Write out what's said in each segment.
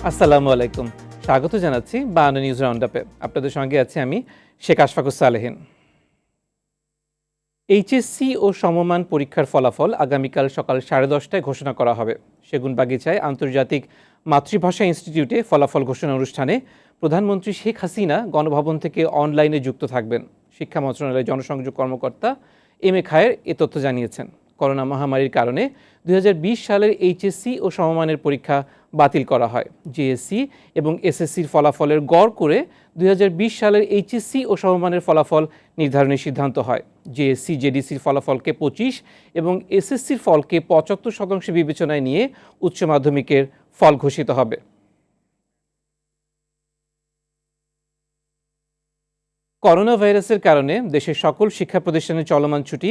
আসসালামু আলাইকুম। স্বাগত জানাচ্ছি বাংলা নিউজ রাউন্ডআপে। আপনাদের সঙ্গে আছি আমি শেখ আশফাকুস সালেহীন। এইচএসসি ও সমমান পরীক্ষার ফলাফল আগামীকাল সকাল 10:30টায় ঘোষণা করা হবে। সেগুনবাগিচায় আন্তর্জাতিক মাতৃভাষা ইনস্টিটিউটে ফলাফল ঘোষণা অনুষ্ঠানে প্রধানমন্ত্রী শেখ হাসিনা গণভবন থেকে অনলাইনে যুক্ত থাকবেন। শিক্ষা মন্ত্রণালয়ের জনসংযোগ কর্মকর্তা এম এ খায়ের এ তথ্য জানিয়েছেন। করোনা মহামারীর কারণে 2020 সালের এইচএসসি ও সমমানের পরীক্ষা বাতিল করা হয়। জেএসসি এবং এসএসসির ফলাফলের গড় করে 2020 সালের এইচএসসি ও সমমানের ফলাফল নির্ধারণের সিদ্ধান্ত হয়। জেএসসি জেডিসির ফলাফলকে 25 এবং এসএসসির ফলকে 75% বিবেচনায় নিয়ে উচ্চ মাধ্যমিকের ফল ঘোষিত হবে। করোনা ভাইরাসের কারণে দেশের সকল শিক্ষা প্রতিষ্ঠানের চলমান ছুটি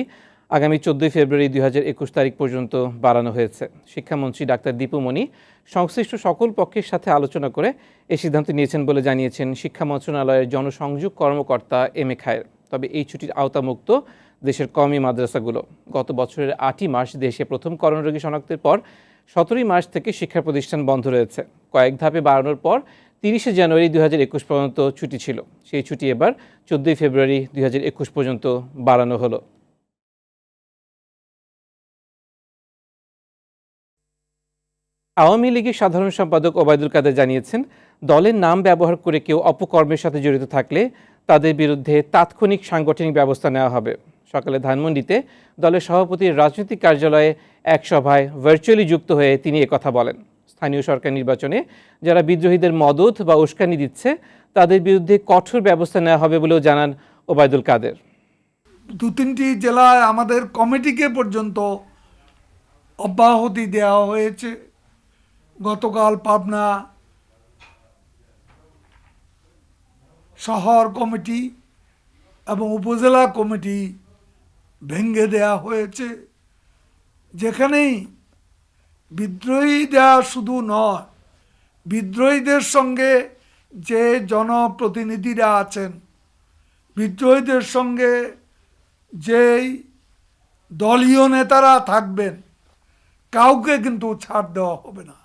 আগামী 14 ফেব্রুয়ারি 2021 তারিখ পর্যন্ত বাড়ানো হয়েছে। শিক্ষামন্ত্রী ডাক্তার দীপু মনি সংশ্লিষ্ট সকল পক্ষের সাথে আলোচনা করে এই সিদ্ধান্ত নিয়েছেন বলে জানিয়েছেন শিক্ষা মন্ত্রণালয়ের জনসংযোগ কর্মকর্তা এম এ খায়ের। তবে এই ছুটির আওতামুক্ত দেশের কওমি মাদ্রাসাগুলো। গত বছরের 8ই মার্চ দেশে প্রথম করোনা রোগী শনাক্তের পর 17ই মার্চ থেকে শিক্ষা প্রতিষ্ঠান বন্ধ রয়েছে। কয়েক ধাপে বাড়ানোর পর 30শে জানুয়ারি 2021 পর্যন্ত ছুটি ছিল। সেই ছুটি এবার 14 ফেব্রুয়ারি 2021 পর্যন্ত বাড়ানো হলো। আওয়ামী লীগের সাধারণ সম্পাদক ওবায়দুল কাদের জানিয়েছেন, দলের নাম ব্যবহার করে কেউ অপকর্মের সাথে জড়িত থাকলে তাদের বিরুদ্ধে তাৎক্ষণিক সাংগঠনিক ব্যবস্থা নেওয়া হবে। সকালে ধানমন্ডিতে দলের সভাপতির রাজনৈতিক কার্যালয়ে এক সভায় ভার্চুয়ালি যুক্ত হয়ে তিনি একথা বলেন। স্থানীয় সরকার নির্বাচনে যারা বিদ্রোহীদের মদদ বা উস্কানি দিচ্ছে তাদের বিরুদ্ধে কঠোর ব্যবস্থা নেওয়া হবে বলেও জানান ওবায়দুল কাদের। 2-3টি জেলায় আমাদের কমিটিকে পর্যন্ত অব্যাহতি দেওয়া হয়েছে। গতকাল পাবনা শহর কমিটি এবং উপজেলা কমিটি ভেঙে দেয়া হয়েছে। যেখানেই বিদ্রোহীরা শুধু নয়, বিদ্রোহীদের সঙ্গে যে জনপ্রতিনিধিরা আছেন, বিদ্রোহীদের সঙ্গে যেই দলীয় নেতারা থাকবেন, কাউকে কিন্তু ছাড় দেওয়া হবে না।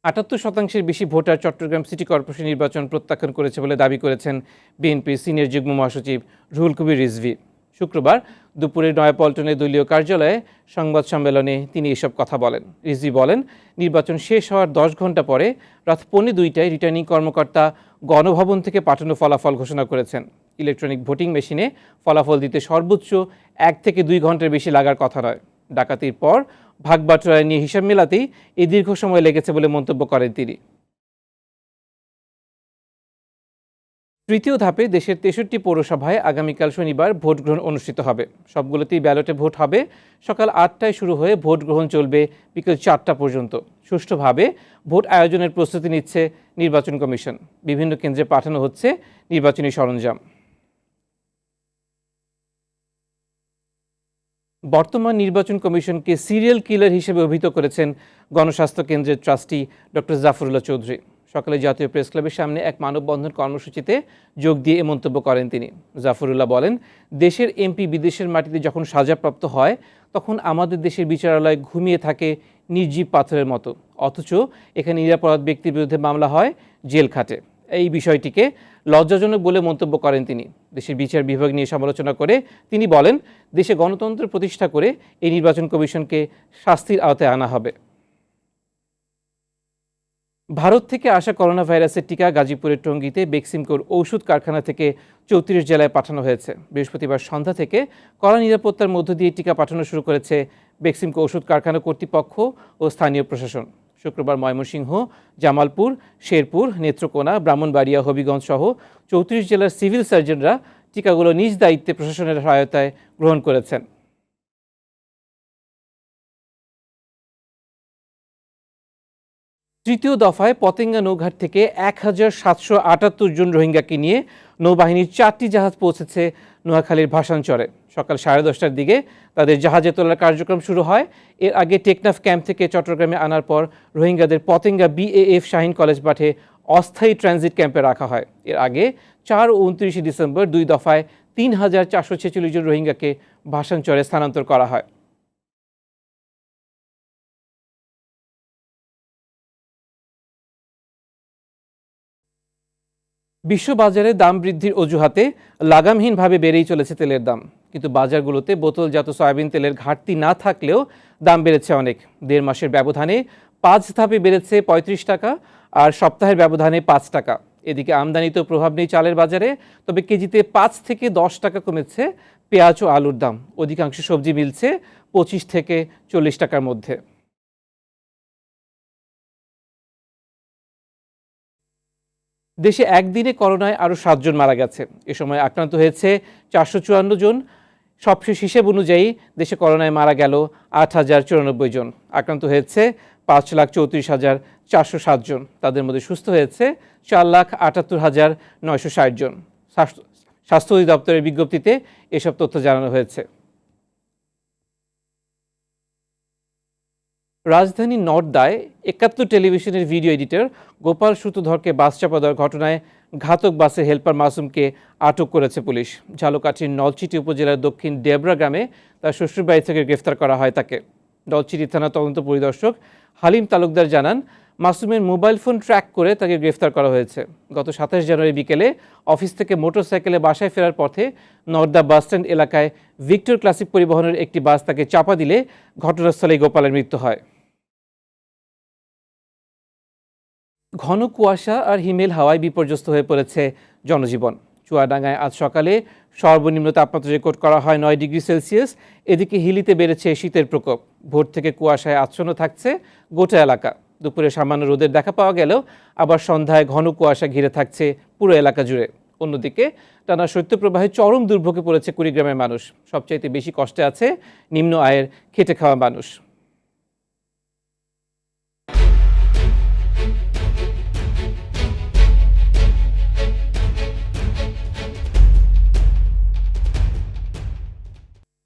78% বেশি ভোটার চট্টগ্রাম সিটি কর্পোরেশন নির্বাচন প্রত্যাখ্যান করেছে বলে দাবি করেছেন বিএনপির সিনিয়র যুগ্ম মহাসচিব রুহুল কবির রিজভী। শুক্রবার দুপুরে নয়াপল্টনের দলীয় কার্যালয়ে সংবাদ সম্মেলনে তিনি এসব কথা বলেন। রিজভী বলেন, নির্বাচন শেষ হওয়ার 10 ঘন্টা পরে রাত 1:45টায় রিটার্নিং কর্মকর্তা গণভবন থেকে পাঠানো ফলাফল ঘোষণা করেছেন। ইলেকট্রনিক ভোটিং মেশিনে ফলাফল দিতে সর্বোচ্চ 1 থেকে 2 ঘন্টার বেশি লাগার কথা নয়। ডাকাতির পর ভাগবাটোয়ারা নিয়ে হিসাব মেলাতেই এই দীর্ঘ সময় লেগেছে বলে মন্তব্য করেন তিনি। তৃতীয় ধাপে দেশের 63 পৌরসভায় আগামীকাল শনিবার ভোট গ্রহণ অনুষ্ঠিত হবে। সবগুলোতেই ব্যালটে ভোট হবে। সকাল 8টায় শুরু হয়ে ভোট গ্রহণ চলবে বিকেল 4টা পর্যন্ত। সুষ্ঠুভাবে ভোট আয়োজনের প্রস্তুতি নিচ্ছে নির্বাচন কমিশন। বিভিন্ন কেন্দ্রে পাঠানো হচ্ছে নির্বাচনী সরঞ্জাম। বর্তমান নির্বাচন কমিশনকে সিরিয়াল কিলার হিসেবে অভিহিত করেছেন গণস্বাস্থ্য কেন্দ্রের ট্রাস্টি ডক্টর জাফরুল্লাহ চৌধুরী। সকালে জাতীয় প্রেস ক্লাবের সামনে এক মানববন্ধন কর্মসূচিতে যোগ দিয়ে এ মন্তব্য করেন তিনি। জাফরুল্লাহ বলেন, দেশের এমপি বিদেশের মাটিতে যখন সাজাপ্রাপ্ত হয় তখন আমাদের দেশের বিচারালয় ঘুমিয়ে থাকে নির্জীব পাথরের মতো, অথচ এখানে নিরাপরাধ ব্যক্তির বিরুদ্ধে মামলা হয় জেল খাটে। এই বিষয়টিকে লজ্জাজনক বলে মন্তব্য করেন তিনি। দেশের বিচার বিভাগ নিয়ে সমালোচনা করে তিনি বলেন, দেশে গণতন্ত্র প্রতিষ্ঠা করে এই নির্বাচন কমিশনকে শাস্তির আওতায় আনা হবে। ভারত থেকে আসা করোনা ভাইরাসের টিকা গাজীপুরের টঙ্গীতে বেক্সিমকোর ঔষধ কারখানা থেকে 34 জেলায় পাঠানো হয়েছে। বৃহস্পতিবার সন্ধ্যা থেকে কড়া নিরাপত্তার মধ্য দিয়ে টিকা পাঠানো শুরু করেছে বেক্সিমকো ঔষধ কারখানা কর্তৃপক্ষ ও স্থানীয় প্রশাসন। শুক্রবার ময়মনসিংহ, জামালপুর, শেরপুর, নেত্রকোনা, ব্রাহ্মণবাড়িয়া, হবিগঞ্জ সহ 34 জেলার সিভিল সার্জনরা টিকাগুলো নিজ দায়িত্বে প্রশাসনের সহায়তায় গ্রহণ করেছেন। তৃতীয় দফায় পতেঙ্গা নৌঘাট থেকে 1778 জন রোহিঙ্গাকে নিয়ে নৌবাহিনীর 4টি জাহাজ পৌঁছেছে নোয়াখালীর ভাসানচরে। সকাল 10:30টার দিকে তাদের জাহাজে তোলার কার্যক্রম শুরু হয়। এর আগে টেকনাফ ক্যাম্প থেকে চট্টগ্রামে আনার পর রোহিঙ্গাদের পতেঙ্গা বিএএফ শাহীন কলেজ মাঠে অস্থায়ী ট্রানজিট ক্যাম্পে রাখা হয়। এর আগে 4 ও 29 ডিসেম্বর 2 দফায় 3446 জন রোহিঙ্গাকে ভাসানচরে স্থানান্তর করা হয়। বিশ্ববাজারে দাম বৃদ্ধির অজুহাতে লাগামহীনভাবে বেড়েই চলেছে তেলের দাম, কিন্তু বাজারগুলোতে বোতলজাত সয়াবিন তেলের ঘাটতি না থাকলেও দাম বেড়েছে অনেক। 1.5 মাসের ব্যবধানে 5 ধাপে বেড়েছে 35 টাকা, আর সপ্তাহের ব্যবধানে 5 টাকা। এদিকে আমদানিতেও প্রভাব নেই চালের বাজারে, তবে কেজিতে 5 থেকে 10 টাকা কমেছে পেঁয়াজ ও আলুর দাম। অধিকাংশ সবজি মিলছে 25 থেকে 40 টাকার মধ্যে। দেশে একদিনে করোনায় আরও 7 জন মারা গেছে। এ সময় আক্রান্ত হয়েছে 454 জন। সবশেষ হিসেব অনুযায়ী দেশে করোনায় মারা গেল 8,094 জন। আক্রান্ত হয়েছে 5,34,407 জন। তাদের মধ্যে সুস্থ হয়েছে 4,78,960 জন। স্বাস্থ্য অধিদপ্তরের বিজ্ঞপ্তিতে এসব তথ্য জানানো হয়েছে। রাজধানী নর্দায় 71 টেলিভিশনের ভিডিও এডিটর গোপাল সূত্রধরকে বাস চাপা দেওয়ার ঘটনায় ঘাতক বাসের হেলপার মাসুমকে আটক করেছে পুলিশ। ঝালকাঠির নলছিটি উপজেলার দক্ষিণ ডেবরা গ্রামে তার শ্বশুরবাড়ি থেকে গ্রেফতার করা হয় তাকে। নলছিটি থানা তদন্ত পরিদর্শক হালিম তালুকদার জানান, মাসুমের মোবাইল ফোন ট্র্যাক করে তাকে গ্রেফতার করা হয়েছে। গত 27 জানুয়ারি বিকেলে অফিস থেকে মোটরসাইকেলে বাসায় ফেরার পথে নর্দা বাসস্ট্যান্ড এলাকায় ভিক্টর ক্লাসিক পরিবহনের একটি বাস তাকে চাপা দিলে ঘটনাস্থলেই গোপালের মৃত্যু হয়। ঘন কুয়াশা আর হিমেল হাওয়ায় বিপর্যস্ত হয়ে পড়েছে জনজীবন। চুয়াডাঙ্গায় আজ সকালে সর্বনিম্ন তাপমাত্রা রেকর্ড করা হয় 9 ডিগ্রি সেলসিয়াস। এদিকে হিলিতে বেড়েছে শীতের প্রকোপ। ভোর থেকে কুয়াশায় আচ্ছন্ন থাকছে গোটা এলাকা। দুপুরে সামান্য রোদের দেখা পাওয়া গেলেও আবার সন্ধ্যায় ঘন কুয়াশা ঘিরে থাকছে পুরো এলাকা জুড়ে। অন্যদিকে টানা শৈত্যপ্রবাহে চরম দুর্ভোগে পড়েছে কুড়িগ্রামের মানুষ। সবচাইতে বেশি কষ্টে আছে নিম্ন আয়ের খেটে খাওয়া মানুষ।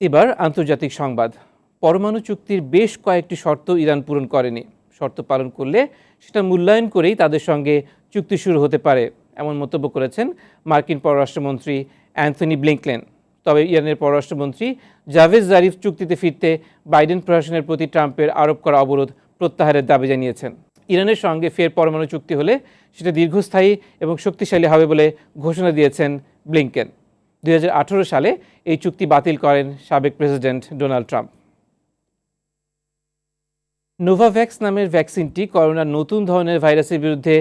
এবার আন্তর্জাতিক সংবাদ। পরমাণু চুক্তির বেশ কয়েকটি শর্ত ইরান পূরণ করেনি। শর্ত পালন করলে সেটা মূল্যায়ন করেই তাদের সঙ্গে চুক্তি শুরু হতে পারে, এমন মন্তব্য করেছেন মার্কিন পররাষ্ট্রমন্ত্রী অ্যান্থনি ব্লিংকেন। তবে ইরানের পররাষ্ট্রমন্ত্রী জাভেদ জারিফ চুক্তিতে ফিরতে বাইডেন প্রশাসনের প্রতি ট্রাম্পের আরোপ করা অবরোধ প্রত্যাহারের দাবি জানিয়েছেন। ইরানের সঙ্গে ফের পরমাণু চুক্তি হলে সেটা দীর্ঘস্থায়ী এবং শক্তিশালী হবে বলে ঘোষণা দিয়েছেন ব্লিংকেন। 2018 সালে এই চুক্তি বাতিল করেন সাবেক প্রেসিডেন্ট ডোনাল্ড ট্রাম্প। নোভাভ্যাক্স নামের ভ্যাকসিনটি করোনার নতুন ধরনের ভাইরাসের বিরুদ্ধে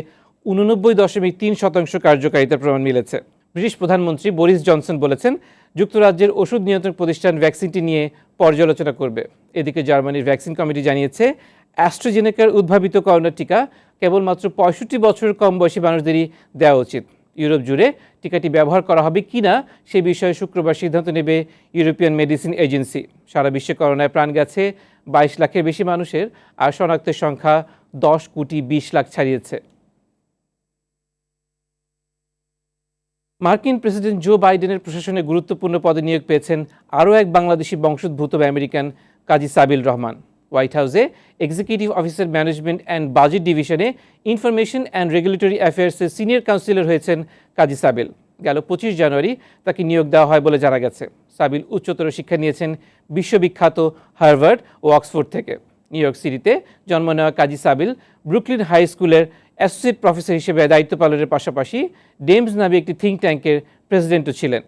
89.3% কার্যকারিতার প্রমাণ মিলেছে। ব্রিটিশ প্রধানমন্ত্রী বরিস জনসন বলেছেন, যুক্তরাজ্যের ওষুধ নিয়ন্ত্রণ প্রতিষ্ঠান ভ্যাকসিনটি নিয়ে পর্যালোচনা করবে। এদিকে জার্মানির ভ্যাকসিন কমিটি জানিয়েছে, অ্যাস্ট্রাজেনেকার উদ্ভাবিত করোনা টিকা কেবলমাত্র 65 বছরের কম বয়সী মানুষদেরই দেওয়া উচিত। ইউরোপ জুড়ে টিকাটি ব্যবহার করা হবে কিনা সে বিষয়ে শুক্রবার সিদ্ধান্ত নেবে ইউরোপিয়ান মেডিসিন এজেন্সি। সারা বিশ্বে করোনায় প্রাণ গেছে 22 লাখের বেশি মানুষের, আর শনাক্তের সংখ্যা 10,20,00,000 ছাড়িয়েছে। মার্কিন প্রেসিডেন্ট জো বাইডেনের প্রশাসনে গুরুত্বপূর্ণ পদে নিয়োগ পেয়েছেন আরও এক বাংলাদেশি বংশোদ্ভূত আমেরিকান কাজী সাবিল রহমান। হোয়াইট হাউসে executive officer management and budget ডিভিশনে ইনফরমেশন অ্যান্ড রেগুলেটরি অ্যাফেয়ার্সের সিনিয়র কাউন্সিলর হয়েছেন কাজী সাবিল। গেল 25 জানুয়ারি তাকে নিয়োগ দেওয়া হয় বলে জানা গেছে। সাবিল উচ্চতর শিক্ষা নিয়েছেন বিশ্ববিখ্যাত হার্ভার্ড ও অক্সফোর্ড থেকে। নিউ ইয়র্ক সিটিতে জন্ম নেওয়া কাজী সাবিল ব্রুকলিন হাই স্কুলের অ্যাসোসিয়েট প্রফেসর হিসেবে দায়িত্ব পালনের পাশাপাশি ডেমস নামে একটি থিঙ্ক ট্যাঙ্কের প্রেসিডেন্টও ছিলেন।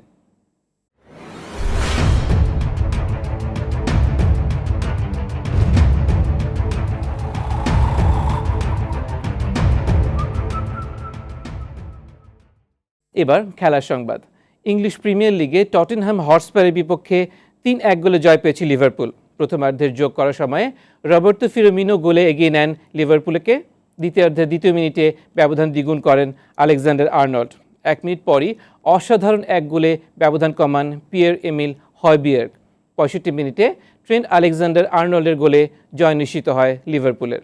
এবার খেলার সংবাদ। ইংলিশ প্রিমিয়ার লিগে টটেনহাম হটস্পারের বিপক্ষে 3-1 গোলে জয় পেয়েছে লিভারপুল। প্রথমার্ধের যোগ করার সময়ে রবার্তো ফিরমিনো গোলে এগিয়ে নেন লিভারপুলকে। দ্বিতীয়ার্ধের দ্বিতীয় মিনিটে ব্যবধান দ্বিগুণ করেন আলেকজান্ডার আর্নল্ড। 1 মিনিট পরই অসাধারণ এক গোলে ব্যবধান কমান পিয়ের এমিল হয়বিয়ার্গ। 65 মিনিটে ট্রেন্ট আলেকজান্ডার আর্নল্ডের গোলে জয় নিশ্চিত হয় লিভারপুলের।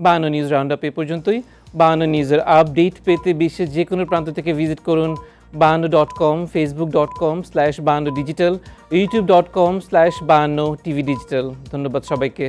52 নিউজ রাউন্ড আপ এ পর্যন্তই। 52 নিউজের আপডেট পেতে বিশ্বের যে কোনো প্রান্ত থেকে ভিজিট করুন 52.com, facebook.com/52digital, youtube.com/52tvdigital। ধন্যবাদ সবাইকে।